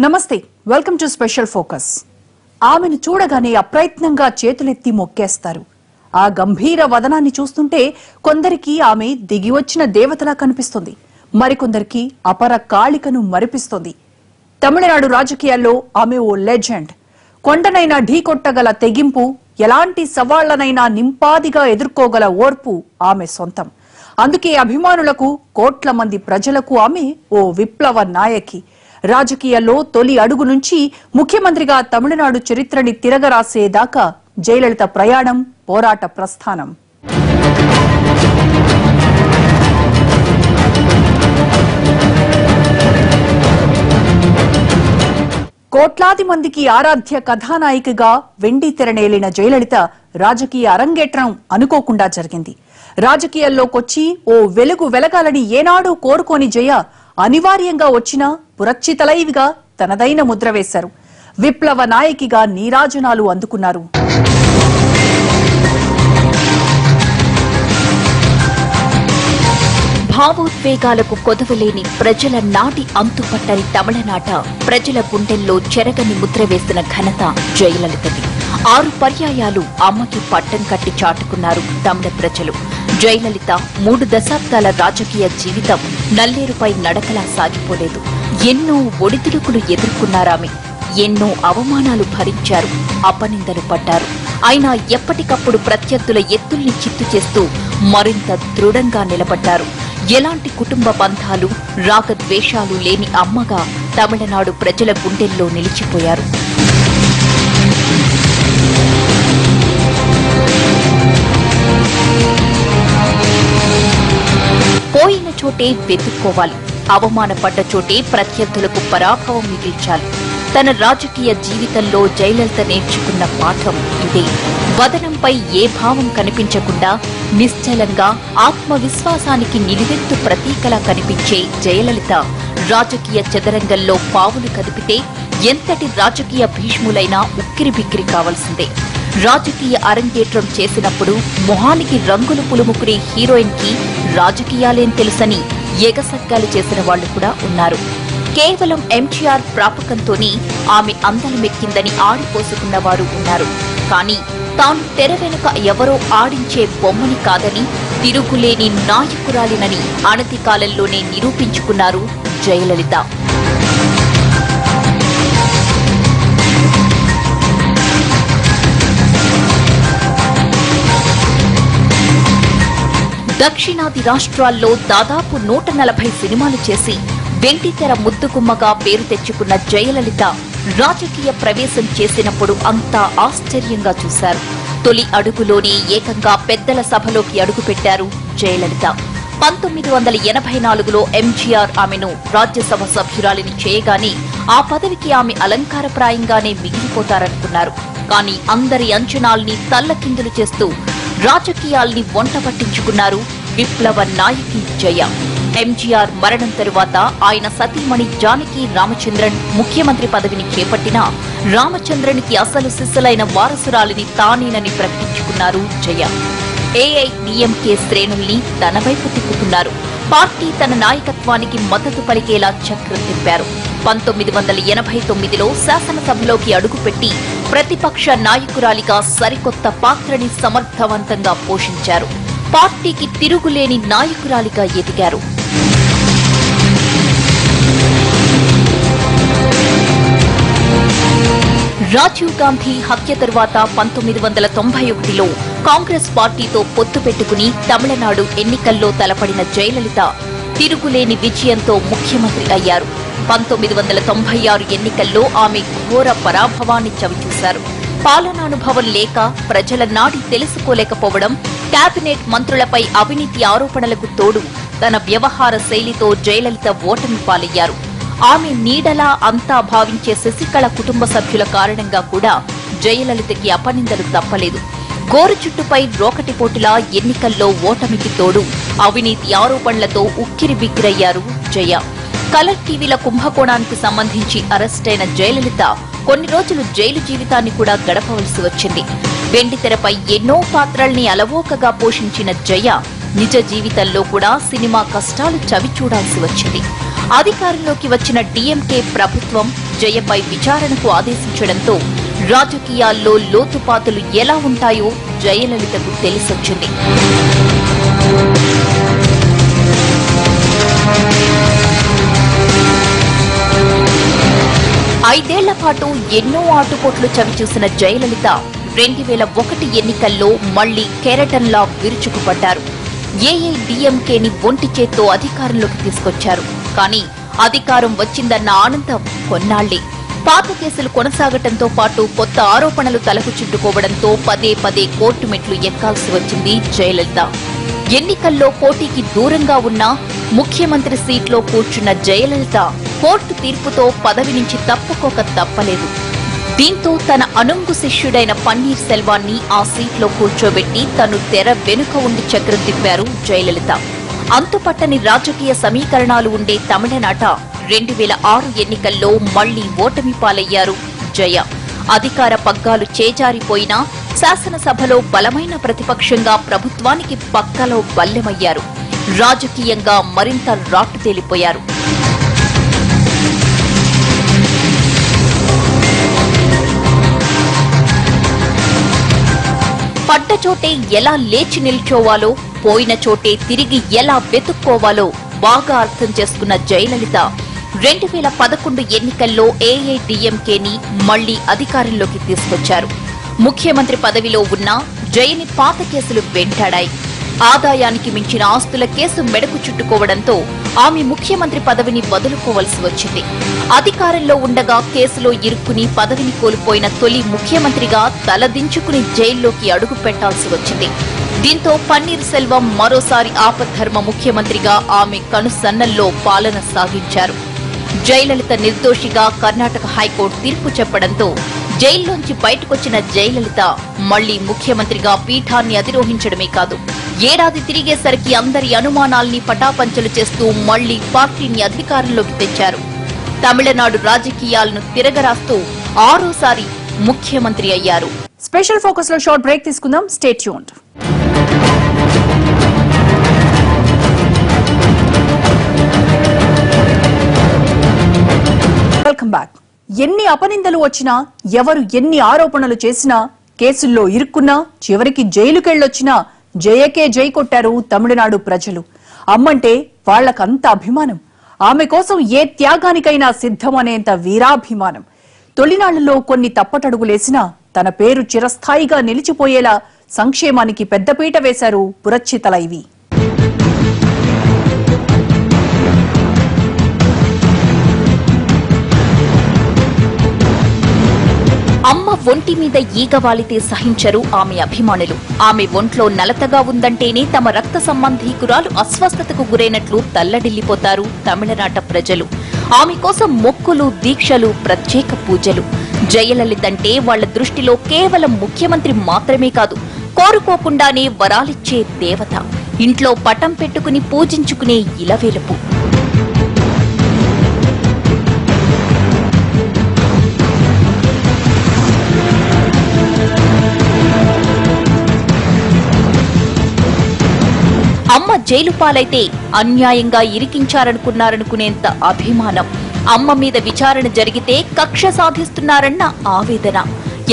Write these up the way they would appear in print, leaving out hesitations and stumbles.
నమస్తే welcome to special focus. ఆమెను చూడగానే అప్రయత్నంగా చేతులెత్తి మొక్కేస్తారు. ఆ గంభీర వదనాన్ని చూస్తుంటే కొందరికి ఆమె దిగివచ్చిన దేవతలా కనిపిస్తుంది, మరికొందరికి అపర కాళికను మరిపిస్తుంది. తమిళనాడు రాజకీయాల్లో ఆమె ఓ లెజెండ్. కొండనైనా ఢీకొట్టగల తెగింపు, ఎలాంటి సవాళ్లనైనా నింపాదిగా ఎదుర్కోగల ఓర్పు ఆమె సొంతం. అందుకే అభిమానులకు, కోట్ల మంది ప్రజలకు ఆమె ఓ విప్లవ నాయకి. రాజకీయాల్లో తొలి అడుగు నుంచి ముఖ్యమంత్రిగా తమిళనాడు చరిత్రని తిరగరాసేదాకా జయలలిత ప్రయాణం, పోరాట ప్రస్థానం. కోట్లాది మందికి ఆరాధ్య కథానాయికగా వెండి తెరనేలిన జయలలిత రాజకీయ అరంగేట్రం అనుకోకుండా జరిగింది. రాజకీయాల్లోకొచ్చి ఓ వెలుగు వెలగాలని ఏనాడూ కోరుకోని జయ అనివార్యంగా వచ్చినా పురచ్చితలైవిగా తనదైన ముద్ర వేశారు. విప్లవ నాయకిగా నీరాజనాలు అందుకున్నారు. భావోద్వేగాలకు కొదవలేని ప్రజల నాటి అంతుపట్టని తమిళనాట ప్రజల గుండెల్లో చెరగని ముద్ర వేసిన ఘనత జయలలితది. 6 పర్యాయాలు అమ్మకి పట్టం కట్టి చాటుకున్నారు తమిళ ప్రజలు. జయలలిత 3 దశాబ్దాల రాజకీయ జీవితం నల్లేరుపై నడకలా సాగిపోలేదు. ఎన్నో ఒడిదుడుకులు ఎదుర్కొన్నారామె. ఎన్నో అవమానాలు భరించారు, అపనిందలు పడ్డారు. అయినా ఎప్పటికప్పుడు ప్రత్యర్థుల ఎత్తుల్ని చిత్తు చేస్తూ మరింత దృఢంగా నిలబడ్డారు. ఎలాంటి కుటుంబ బంధాలు, రాగద్వేషాలు లేని అమ్మగా తమిళనాడు ప్రజల గుండెల్లో నిలిచిపోయారు. పోయిన చోటే వెతుక్కోవాలి, అవమానపడ్డ చోటే ప్రత్యర్థులకు పరాభవం మిగిల్చాలి. తన రాజకీయ జీవితంలో జయలలిత నేర్చుకున్న పాఠం ఇదే. వదనంపై ఏ భావం కనిపించకుండా నిశ్చలంగా ఆత్మవిశ్వాసానికి నిలువెత్తు ప్రతీకలా కనిపించే జయలలిత రాజకీయ చదరంగంలో పావులు కదిపితే ఎంతటి రాజకీయ భీష్ములైనా ఉక్కిరిబిక్కిరి కావాల్సిందే. రాజకీయ అరంగేట్రం చేసినప్పుడు మొహానికి రంగులు పులుముకునే హీరోయిన్ కి రాజకీయాలేం తెలుసని ఎగసగ్గాలు చేసిన వాళ్లు కూడా ఉన్నారు. కేవలం ఎంజీఆర్ ప్రాపకంతోనే ఆమె అందలమెక్కిందని ఆడిపోసుకున్న వారు ఉన్నారు. కానీ తాను తెర వెనుక ఎవరో ఆడించే బొమ్మని కాదని, తిరుగులేని నాయకురాలినని అనతి కాలంలోనే నిరూపించుకున్నారు జయలలిత. దక్షిణాది రాష్ట్రాల్లో దాదాపు 140 సినిమాలు చేసి వెండితెర ముద్దుగుమ్మగా పేరు తెచ్చుకున్న జయలలిత రాజకీయ ప్రవేశం చేసినప్పుడు అంతా ఆశ్చర్యంగా చూశారు. తొలి అడుగులోనే ఏకంగా పెద్దల సభలోకి అడుగుపెట్టారు జయలలిత. 1984లో ఎంజీఆర్ ఆమెను రాజ్యసభ సభ్యురాలిని చేయగానే ఆ పదవికి ఆమె అలంకారప్రాయంగానే మిగిలిపోతారనుకున్నారు. కానీ అందరి అంచనాల్ని తల్లకిందులు చేస్తూ రాజకీయాల్ని వంట పట్టించుకున్నారు విప్లవ నాయకి జయ. ఎంజీఆర్ మరణం తరువాత ఆయన సతీమణి జానకి రామచంద్రన్ ముఖ్యమంత్రి పదవిని చేపట్టినా రామచంద్రన్కి అసలు సిస్సులైన వారసురాలిని తానేనని ప్రకటించుకున్నారు జయ. ఏఐడీఎంకే శ్రేణుల్ని తన వైపు తిప్పుకున్నారు. పార్టీ తన నాయకత్వానికి మద్దతు పలికేలా చక్రం తిప్పారు. 1989లో శాసనసభలోకి అడుగుపెట్టి ప్రతిపక్ష నాయకురాలిగా సరికొత్త పాత్రని సమర్థవంతంగా పోషించారు. పార్టీకి తిరుగులేని నాయకురాలిగా ఎదిగారు. రాజీవ్ గాంధీ హత్య తరువాత 1991లో కాంగ్రెస్ పార్టీతో పొత్తు పెట్టుకుని తమిళనాడు ఎన్నికల్లో తలపడిన జయలలిత తిరుగులేని విజయంతో ముఖ్యమంత్రి అయ్యారు. 1996 ఎన్నికల్లో ఆమె ఘోర పరాభవాన్ని చవిచూశారు. పాలనానుభవం లేక, ప్రజల నాడి తెలుసుకోలేకపోవడం, కేబినెట్ మంత్రులపై అవినీతి ఆరోపణలకు తోడు తన వ్యవహార శైలితో జయలలిత ఓటమి పాలయ్యారు. ఆమె నీడలా అంతా భావించే శశికళ కుటుంబ సభ్యుల కారణంగా కూడా జయలలితకి అపనిందలు తప్పలేదు. గోరుచుట్టుపై రోకటిపోటులా ఎన్నికల్లో ఓటమికి తోడు అవినీతి ఆరోపణలతో ఉక్కిరిబిక్కిరయ్యారు జయ. కలర్ టీవీల కుంభకోణానికి సంబంధించి అరెస్టైన జయలలిత కొన్ని రోజులు జైలు జీవితాన్ని కూడా గడపవలసి వచ్చింది. వెండితెరపై ఎన్నో పాత్రల్ని అలవోకగా పోషించిన జయ నిజ జీవితంలో కూడా సినిమా కష్టాలు చవిచూడాల్సి వచ్చింది. అధికారంలోకి వచ్చిన డీఎంకే ప్రభుత్వం జయపై విచారణకు ఆదేశించడంతో రాజకీయాల్లో లోతుపాతులు ఎలా ఉంటాయో జయలలితకు తెలిసొచ్చింది. ఐదేళ్ల పాటు ఎన్నో ఆటుపోట్లు చవిచూసిన జయలలిత 2001 ఎన్నికల్లో మళ్లీ కెరటన్లా విరుచుకుపడ్డారు. ఏఐడీఎంకేని ఒంటి చేత్తో అధికారంలోకి తీసుకొచ్చారు. కానీ అధికారం వచ్చిందన్న ఆనందం కొన్నాళ్లే. పాత కేసులు కొనసాగటంతో పాటు కొత్త ఆరోపణలు తలకు చుట్టుకోవడంతో పదే పదే కోర్టు మెట్లు ఎక్కాల్సి వచ్చింది జయలలిత. ఎన్నికల్లో పోటీకి దూరంగా ఉన్న ముఖ్యమంత్రి సీట్లో కూర్చున్న జయలలిత కోర్టు తీర్పుతో పదవి నుంచి తప్పుకోక తప్పలేదు. దీంతో తన అనుంగు శిష్యుడైన పన్నీర్ సెల్వాన్ని ఆ సీట్లో కూర్చోబెట్టి తను తెర వెనుక ఉండి చక్రం తిప్పారు జయలలిత. అంతుపట్టని రాజకీయ సమీకరణాలు ఉండే తమిళనాట 2006 ఎన్నికల్లో మళ్లీ ఓటమి పాలయ్యారు జయ. అధికార పగ్గాలు చేజారిపోయినా శాసనసభలో బలమైన ప్రతిపక్షంగా ప్రభుత్వానికి పక్కలో బల్లెమయ్యారు. రాజకీయంగా మరింత రాటు తేలిపోయారు. పడ్డ చోటే ఎలా లేచి నిల్చోవాలో, పోయిన చోటే తిరిగి ఎలా వెతుక్కోవాలో బాగా అర్థం చేసుకున్న జయలలిత 2011 ఎన్నికల్లో ఏఐడీఎంకేని మళ్లీ అధికారంలోకి తీసుకొచ్చారు. ముఖ్యమంత్రి పదవిలో ఉన్న జయని పాత కేసులు వెంటాడాయి. ఆదాయానికి మించిన ఆస్తుల కేసు మెడకు చుట్టుకోవడంతో ఆమె ముఖ్యమంత్రి పదవిని వదులుకోవలసి వచ్చింది. అధికారంలో ఉండగా కేసులో ఇరుక్కుని పదవిని కోల్పోయిన తొలి ముఖ్యమంత్రిగా తలదించుకుని జైల్లోకి అడుగు పెట్టాల్సి వచ్చింది. దీంతో పన్నీర్ సెల్వం మరోసారి ఆపద్ధర్మ ముఖ్యమంత్రిగా ఆమె కనుసన్నల్లో పాలన సాగించారు. జయలలిత నిర్దోషిగా కర్ణాటక హైకోర్టు తీర్పు చెప్పడంతో జైల్లోంచి బయటకొచ్చిన జయలలిత మళ్లీ ముఖ్యమంత్రిగా పీఠాన్ని అధిరోహించడమే కాదు, ఏడాది తిరిగేసరికి అందరి అనుమానాల్ని పటాపంచలు చేస్తూ మళ్లీ పార్టీని అధికారంలోకి తెచ్చారు. తమిళనాడు రాజకీయాలను తిరగరాస్తూ ఆరోసారి ముఖ్యమంత్రి అయ్యారు. స్పెషల్ ఫోకస్ లో షార్ట్ బ్రేక్ తీసుకుందాం. Stay tuned. Welcome back. ఎన్ని అపనిందలు వచ్చినా, ఎవరు ఎన్ని ఆరోపణలు చేసినా, కేసుల్లో ఇరుక్కున్నా, చివరికి జైలుకెళ్లొచ్చినా జయకే జై కొట్టారు తమిళనాడు ప్రజలు. అమ్మంటే వాళ్లకంత అభిమానం. ఆమె కోసం ఏ త్యాగానికైనా సిద్ధమనేంత వీరాభిమానం. తొలినాళ్లలో కొన్ని తప్పటడుగులేసినా తన పేరు చిరస్థాయిగా నిలిచిపోయేలా సంక్షేమానికి పెద్దపీట వేశారు పురచ్చి తలైవి. అమ్మ ఒంటి మీద ఈగ వాలితే సహించరు ఆమె అభిమానులు. ఆమె ఒంట్లో నలతగా ఉందంటేనే తమ రక్త సంబంధీకురాలు అస్వస్థతకు గురైనట్లు తల్లడిల్లిపోతారు తమిళనాట ప్రజలు. ఆమె కోసం మొక్కులు, దీక్షలు, ప్రత్యేక పూజలు. జయలలితంటే వాళ్ల దృష్టిలో కేవలం ముఖ్యమంత్రి మాత్రమే కాదు, కోరుకోకుండానే వరాలిచ్చే దేవత. ఇంట్లో పటం పెట్టుకుని పూజించుకునే ఇలవేలుపు. అమ్మ జైలు పాలైతే అన్యాయంగా ఇరికించారనుకున్నారనుకునేంత అభిమానం. అమ్మ మీద విచారణ జరిగితే కక్ష సాధిస్తున్నారన్న ఆవేదన.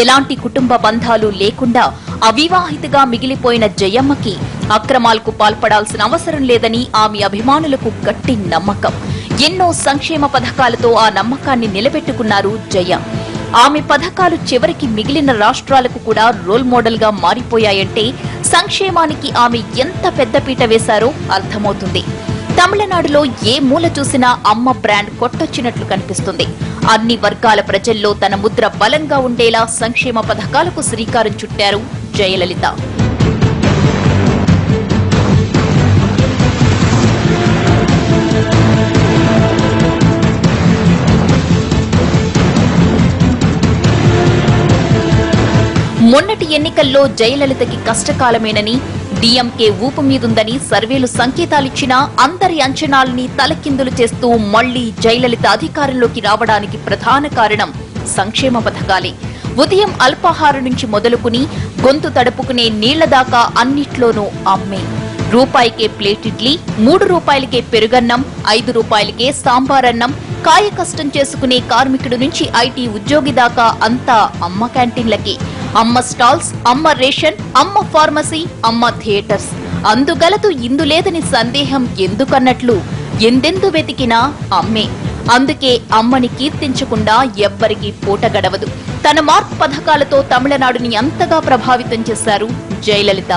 ఎలాంటి కుటుంబ బంధాలు లేకుండా అవివాహితగా మిగిలిపోయిన జయమ్మకి అక్రమాలకు పాల్పడాల్సిన అవసరం లేదని ఆమె అభిమానులకు గట్టి నమ్మకం. ఎన్నో సంక్షేమ పథకాలతో ఆ నమ్మకాన్ని నిలబెట్టుకున్నారు జయ. ఆమె పథకాలు చివరికి మిగిలిన రాష్ట్రాలకు కూడా రోల్ మోడల్ గా మారిపోయాయంటే సంక్షేమానికి ఆమె ఎంత పెద్దపీట వేశారో అర్థమవుతుంది. తమిళనాడులో ఏ మూల చూసినా అమ్మ బ్రాండ్ కొట్టొచ్చినట్లు కనిపిస్తుంది. అన్ని వర్గాల ప్రజల్లో తన ముద్ర బలంగా ఉండేలా సంక్షేమ పథకాలకు శ్రీకారం చుట్టారు జయలలిత. మొన్నటి ఎన్నికల్లో జయలలితకి కష్టకాలమేనని, డీఎంకే ఊపు మీదుందని సర్వేలు సంకేతాలిచ్చినా అందరి అంచనాల్ని తలకిందులు చేస్తూ మళ్లీ జయలలిత అధికారంలోకి రావడానికి ప్రధాన కారణం సంక్షేమ పథకాలే. ఉదయం అల్పాహారం నుంచి మొదలుకుని గొంతు తడుపుకునే నీళ్ల దాకా అన్నిట్లోనూ అమ్మే. రూపాయికే ప్లేట్ ఇడ్లీ, 3 రూపాయలకే పెరుగన్నం, 5 రూపాయలకే సాంబారన్నం, కాయ కష్టం చేసుకునే కార్మికుడి నుంచి ఐటీ ఉద్యోగి దాకా అంతా అమ్మ క్యాంటీన్లకి. అమ్మ స్టాల్స్, అమ్మ రేషన్, అమ్మ ఫార్మసీ, అమ్మ థియేటర్స్. అందుగలదు ఇందులేదని సందేహం ఎందుకన్నట్లు ఎందెందు వెతికినా అమ్మే. అందుకే అమ్మని కీర్తించకుండా ఎవ్వరికీ పూట గడవదు. తన మార్పు పథకాలతో తమిళనాడుని అంతగా ప్రభావితం చేశారు జయలలిత.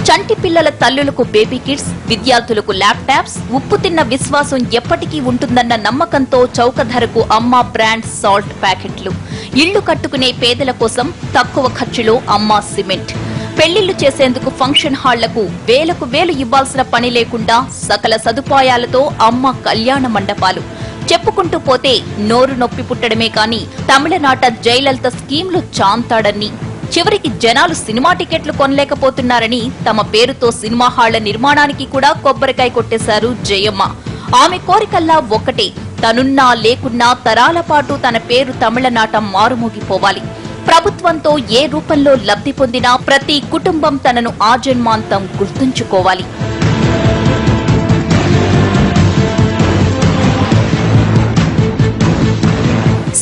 చంటి పిల్లల తల్లులకు బేబీ కిట్స్, విద్యార్థులకు ల్యాప్టాప్స్, ఉప్పు తిన్న విశ్వాసం ఎప్పటికీ ఉంటుందన్న నమ్మకంతో చౌక ధరకు అమ్మ బ్రాండ్ సాల్ట్ ప్యాకెట్లు, ఇళ్లు కట్టుకునే పేదల కోసం తక్కువ ఖర్చులో అమ్మ సిమెంట్, పెళ్లిళ్లు చేసేందుకు ఫంక్షన్ హాళ్లకు వేలకు వేలు ఇవ్వాల్సిన పని లేకుండా సకల సదుపాయాలతో అమ్మ కళ్యాణ మండపాలు. చెప్పుకుంటూ పోతే నోరు నొప్పి పుట్టడమే కాని తమిళనాట జయలలిత స్కీంలు చాంతాడని, చివరికి జనాలు సినిమా టికెట్లు కొనలేకపోతున్నారని తమ పేరుతో సినిమా హాళ్ల నిర్మాణానికి కూడా కొబ్బరికాయ కొట్టేశారు జయమ్మ. ఆమె కోరికల్లా ఒక్కటే, తనున్నా లేకున్నా తరాల పాటు తన పేరు తమిళనాట మారుమోగిపోవాలి. ప్రభుత్వంతో ఏ రూపంలో లబ్ధి పొందినా ప్రతి కుటుంబం తనను ఆజన్మాంతం గుర్తుంచుకోవాలి.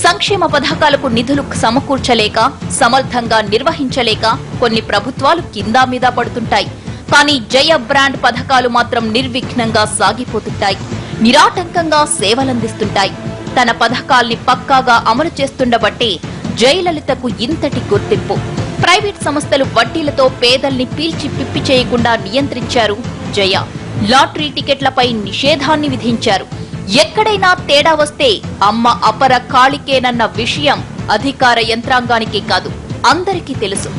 సంక్షేమ పథకాలకు నిధులు సమకూర్చలేక, సమర్థంగా నిర్వహించలేక కొన్ని ప్రభుత్వాలు కిందా మీద పడుతుంటాయి. కానీ జయ బ్రాండ్ పథకాలు మాత్రం నిర్విఘ్నంగా సాగిపోతుంటాయి, నిరాటంకంగా సేవలందిస్తుంటాయి. తన పథకాల్ని పక్కాగా అమలు చేస్తుండబట్టే జయలలితకు ఇంతటి గుర్తింపు. ప్రైవేట్ సంస్థలు వడ్డీలతో పేదల్ని పీల్చి పిప్పి చేయకుండా నియంత్రించారు జయ. లాటరీ టికెట్లపై నిషేధాన్ని విధించారు. ఎక్కడైనా తేడా వస్తే అమ్మ అపర కాళికేనన్న విషయం అధికార యంత్రాంగానికే కాదు, అందరికీ తెలుసు.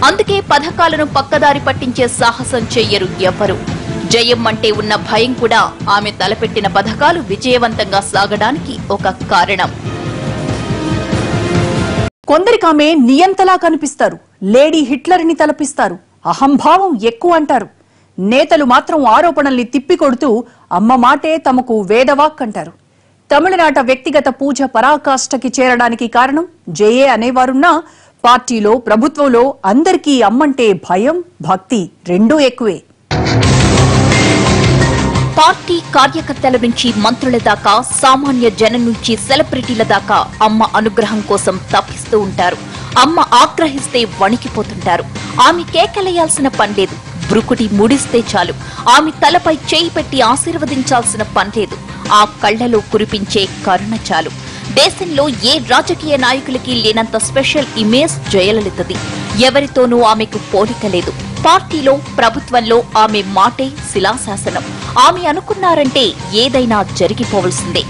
అందుకే పథకాలను పక్కదారి పట్టించే సాహసం చెయ్యరు ఎవ్వరు. జయమ్మంటే ఉన్న భయం కూడా ఆమె తలపెట్టిన పథకాలు విజయవంతంగా సాగడానికి ఒక కారణం. కొందరికామె నియంతలా కనిపిస్తారు, లేడీ హిట్లర్ని తలపిస్తారు, అహంభావం ఎక్కువ అంటారు. నేతలు మాత్రం ఆరోపణల్ని తిప్పికొడుతూ అమ్మ మాటే తమకు వేదవాక్ అంటారు. తమిళనాట వ్యక్తిగత పూజ పరాకాష్ఠకి చేరడానికి కారణం జయే అనేవారున్నా పార్టీలో, ప్రభుత్వంలో అందరికీ అమ్మంటే భయం, భక్తి రెండూ ఎక్కువే. పార్టీ కార్యకర్తల నుంచి మంత్రుల దాకా, సామాన్య జనం నుంచి సెలబ్రిటీల దాకా అమ్మ అనుగ్రహం కోసం తప్పిస్తూ ఉంటారు. అమ్మ ఆగ్రహిస్తే వణికిపోతుంటారు. ఆమె కేకలేయాల్సిన పనిలేదు, బ్రుకుటి ముడిస్తే చాలు. ఆమె తలపై చేయి పెట్టి ఆశీర్వదించాల్సిన పనిలేదు, ఆ కళ్లలో కురిపించే కరుణ చాలు. దేశంలో ఏ రాజకీయ నాయకులకి లేనంత స్పెషల్ ఇమేజ్ జయలలితది. ఎవరితోనూ ఆమెకు పోలిక లేదు. పార్టీలో, ప్రభుత్వంలో ఆమె మాటే శిలాశాసనం. ఆమె అనుకున్నారంటే ఏదైనా జరిగిపోవలసిందే.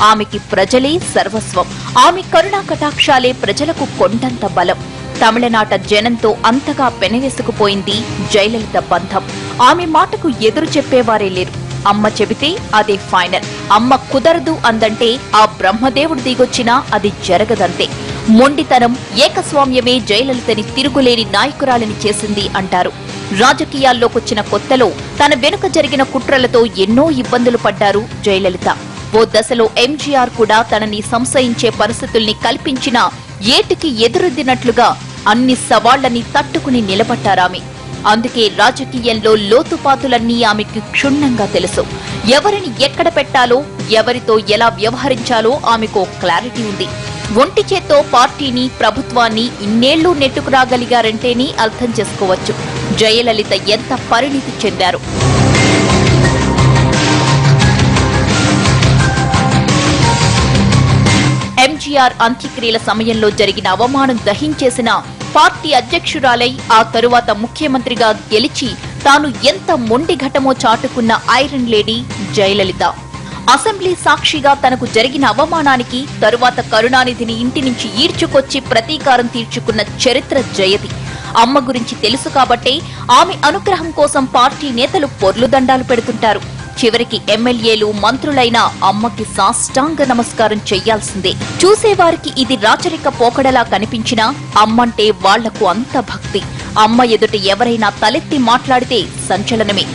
ఆమెకి ప్రజలే సర్వస్వం. ఆమె కరుణా కటాక్షాలే ప్రజలకు కొండంత బలం. తమిళనాట జనంతో అంతగా పెనవేసుకుపోయింది జయలలిత బంధం. ఆమె మాటకు ఎదురు చెప్పేవారే లేరు. అమ్మ చెబితే అదే ఫైనల్. అమ్మ కుదరదు అందంటే ఆ బ్రహ్మదేవుడు దిగొచ్చినా అది జరగదంతే. మొండితనం, ఏకస్వామ్యమే జయలలితని తిరుగులేని నాయకురాలిని చేసింది అంటారు. రాజకీయాల్లోకొచ్చిన కొత్తలో తన వెనుక జరిగిన కుట్రలతో ఎన్నో ఇబ్బందులు పడ్డారు జయలలిత. ఓ దశలో ఎంజీఆర్ కూడా తనని సంశయించే పరిస్థితుల్ని కల్పించినా ఏటికి ఎదురొద్దినట్లుగా అన్ని సవాళ్లని తట్టుకుని నిలబట్టారామె. అందుకే రాజకీయంలో లోతుపాతులన్నీ ఆమెకు క్షుణ్ణంగా తెలుసు. ఎవరిని ఎక్కడ పెట్టాలో, ఎవరితో ఎలా వ్యవహరించాలో ఆమెకు క్లారిటీ ఉంది. ఒంటి చేత్తో పార్టీని, ప్రభుత్వాన్ని ఇన్నేళ్లు నెట్టుకురాగలిగారంటేనే అర్థం చేసుకోవచ్చు జయలలిత ఎంత పరిణితి చెందారు. ఎంజీఆర్ అంత్యక్రియల సమయంలో జరిగిన అవమానం దహించేసిన పార్టీ అధ్యక్షురాలై ఆ తరువాత ముఖ్యమంత్రిగా గెలిచి తాను ఎంత మొండి ఘటమో చాటుకున్న ఐరన్ లేడీ జయలలిత. అసెంబ్లీ సాక్షిగా తనకు జరిగిన అవమానానికి తరువాత కరుణానిధిని ఇంటి నుంచి ఈడ్చుకొచ్చి ప్రతీకారం తీర్చుకున్న చరిత్ర జయది. అమ్మ గురించి తెలుసు కాబట్టే ఆమె అనుగ్రహం కోసం పార్టీ నేతలు పొర్లుదండాలు పెడుతుంటారు. చివరికి ఎమ్మెల్యేలు, మంత్రులైనా అమ్మకి సాష్టాంగ నమస్కారం చెయ్యాల్సిందే. చూసేవారికి ఇది రాచరిక పోకడలా కనిపించినా అమ్మంటే వాళ్లకు అంత భక్తి. అమ్మ ఎదుట ఎవరైనా తలెత్తి మాట్లాడితే సంచలనమే,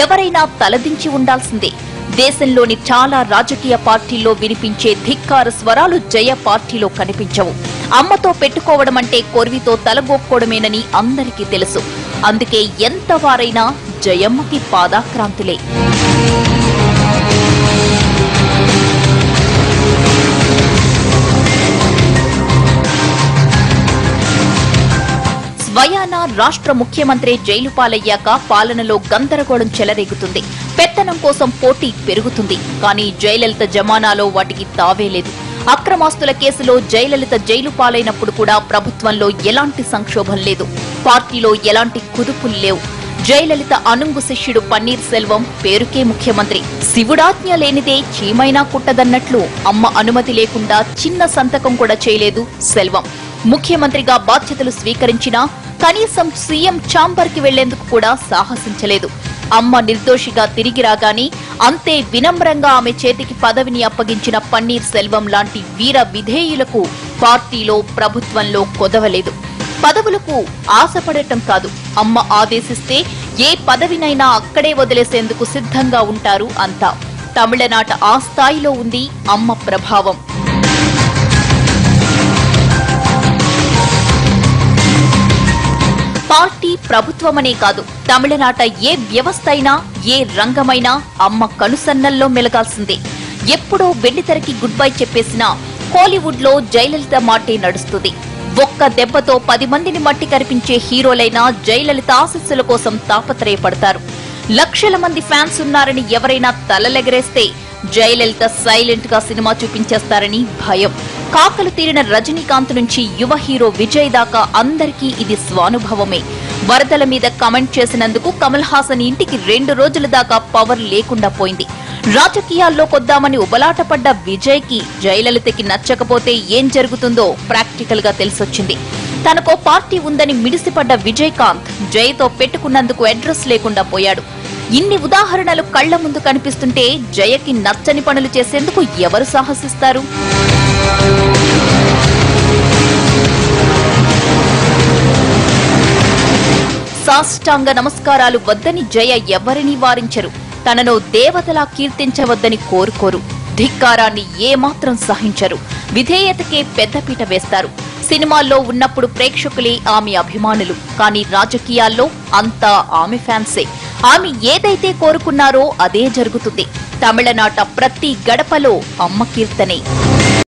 ఎవరైనా తలదించి ఉండాల్సిందే. దేశంలోని చాలా రాజకీయ పార్టీల్లో వినిపించే ధిక్కార స్వరాలు జయ పార్టీలో కనిపించవు. అమ్మతో పెట్టుకోవడం అంటే కొర్వితో తలగొక్కోవడమేనని అందరికీ తెలుసు. అందుకే ఎంత వారైనా జయమ్మకి పాదాక్రాంతులే. స్వయానా రాష్ట్ర ముఖ్యమంత్రి జైలు పాలయ్యాక పాలనలో గందరగోళం చెలరేగుతుంది. పెత్తనం కోసం పోటీ పెరుగుతుంది. కానీ జయలలిత జమానాలో వాటికి తావేలేదు. అక్రమాస్తుల కేసులో జయలలిత జైలు పాలైనప్పుడు కూడా ప్రభుత్వంలో ఎలాంటి సంక్షోభం లేదు. పార్టీలో ఎలాంటి కుదుపులు లేవు. జయలలిత అనుంగు శిష్యుడు పన్నీర్ సెల్వం పేరుకే ముఖ్యమంత్రి. శివుడాజ్ఞ లేనిదే చీమైనా కుట్టదన్నట్లు అమ్మ అనుమతి లేకుండా చిన్న సంతకం కూడా చేయలేదు సెల్వం. ముఖ్యమంత్రిగా బాధ్యతలు స్వీకరించినా కనీసం సీఎం ఛాంబర్ కి వెళ్లేందుకు కూడా సాహసించలేదు. అమ్మ నిర్దోషిగా తిరిగి రాగానే అంతే వినమ్రంగా ఆమె చేతికి పదవిని అప్పగించిన పన్నీర్ సెల్వం లాంటి వీర విధేయులకు పార్టీలో ప్రభుత్వంలో కొదవలేదు. పదవులకు ఆశపడటం కాదు, అమ్మ ఆదేశిస్తే ఏ పదవినైనా అక్కడే వదిలేసేందుకు సిద్ధంగా ఉంటారు అంతా. తమిళనాట ఆ స్థాయిలో ఉంది అమ్మ ప్రభావం. పార్టీ ప్రభుత్వమనే కాదు, తమిళనాట ఏ వ్యవస్థ అయినా ఏ రంగమైనా అమ్మ కనుసన్నల్లో మెలగాల్సిందే. ఎప్పుడో వెండితెరకి గుడ్ బై చెప్పేసినా హాలీవుడ్ లో జయలలిత మాటే నడుస్తుంది. ఒక్క దెబ్బతో 10 మందిని మట్టి కరిపించే హీరోలైనా జయలలిత ఆశీస్సుల కోసం తాపత్రయపడతారు. లక్షల మంది ఫ్యాన్స్ ఉన్నారని ఎవరైనా తలలెగరేస్తే జయలలిత సైలెంట్ గా సినిమా చూపించేస్తారని భయం. కాకలు తీరిన రజనీకాంత్ నుంచి యువ హీరో విజయ్ దాకా అందరికీ ఇది స్వానుభవమే. వరదల మీద కమెంట్ చేసినందుకు కమల్ హాసన్ ఇంటికి 2 రోజుల దాకా పవర్ లేకుండా పోయింది. రాజకీయాల్లో కొద్దామని ఉబలాటపడ్డ విజయ్ కి జయలలితకి నచ్చకపోతే ఏం జరుగుతుందో ప్రాక్టికల్ గా తెలిసొచ్చింది. తనకో పార్టీ ఉందని మిడిసిపడ్డ విజయకాంత్ జయతో పెట్టుకున్నందుకు అడ్రస్ లేకుండా పోయాడు. ఇన్ని ఉదాహరణలు కళ్ల ముందు కనిపిస్తుంటే జయకి నచ్చని పనులు చేసేందుకు ఎవరు సాహసిస్తారు? సాష్టాంగ నమస్కారాలు వద్దని జయ ఎవరినీ వారించరు. తనను దేవతలా కీర్తించవద్దని కోరుకోరు. ధిక్కారాన్ని ఏమాత్రం సహించరు. విధేయతకే పెద్దపీట వేస్తారు. సినిమాల్లో ఉన్నప్పుడు ప్రేక్షకులే ఆమె అభిమానులు. కానీ రాజకీయాల్లో అంతా ఆమె ఫ్యాన్సే. ఆమె ఏదైతే కోరుకున్నారో అదే జరుగుతుంది. తమిళనాట ప్రతి గడపలో అమ్మ కీర్తనే.